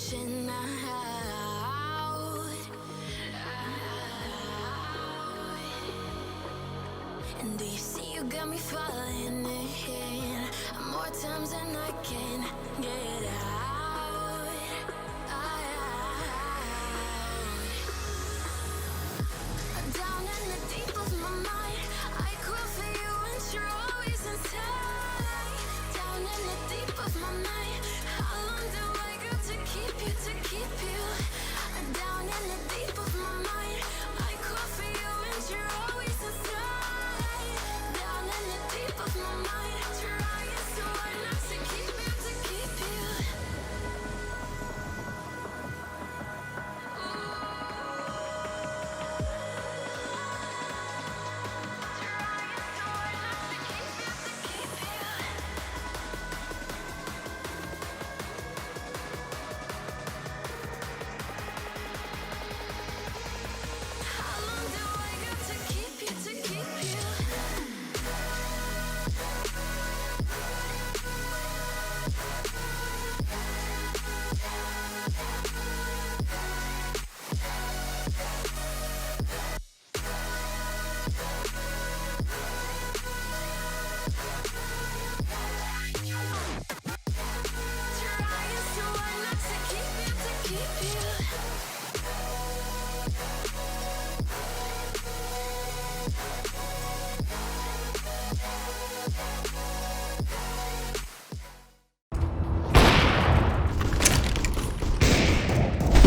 crashing out. And do you see you got me falling in more times than I can get out. Down in the deep of my mind, I crawl for you and you're always inside. Down in the deep of my mind, how long do I got to keep you, to keep you? Down in the deep of my mind, I crawl for you and you're always inside. Down in the deep of my mind, trying so hard not to keep you, to keep you. How long do I got to keep you, to keep you? Trying so hard not to keep you, to keep you.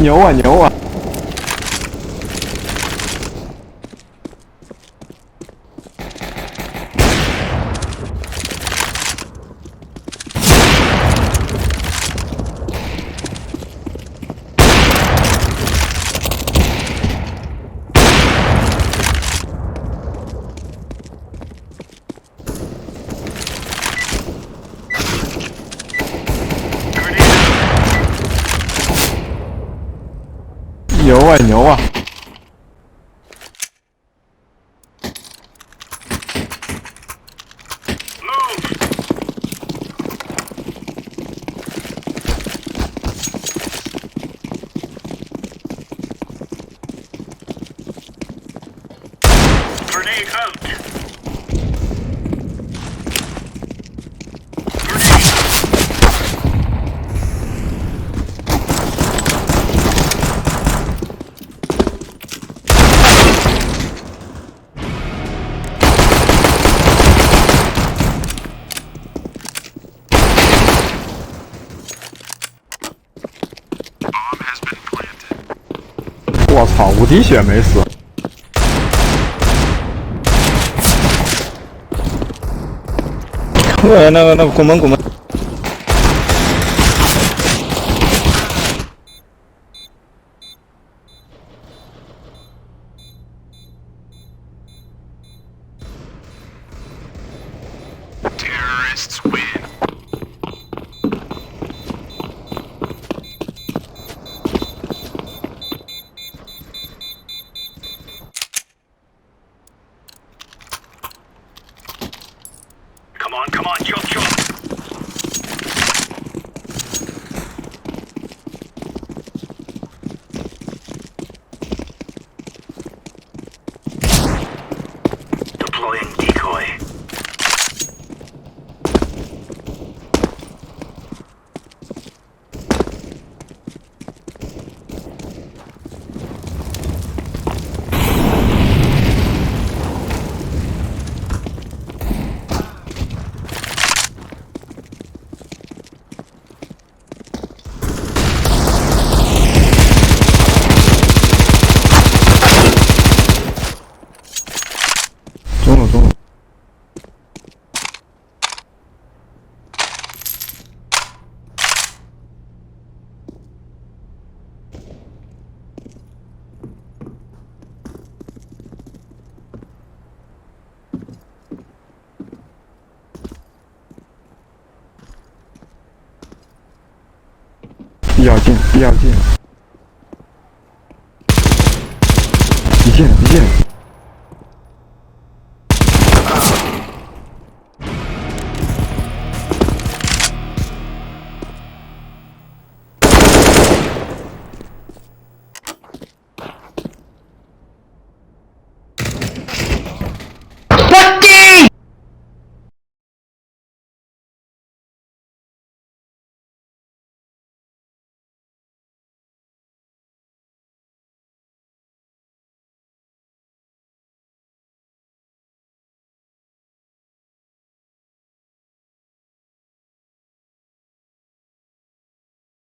牛啊牛啊！牛啊牛啊！ Grenade out. Bomb has been planted. 我操，无敌血没死。那个拱门。 Terrorists win. Come on, jump. Deploying decoy.中了。比较近，一见。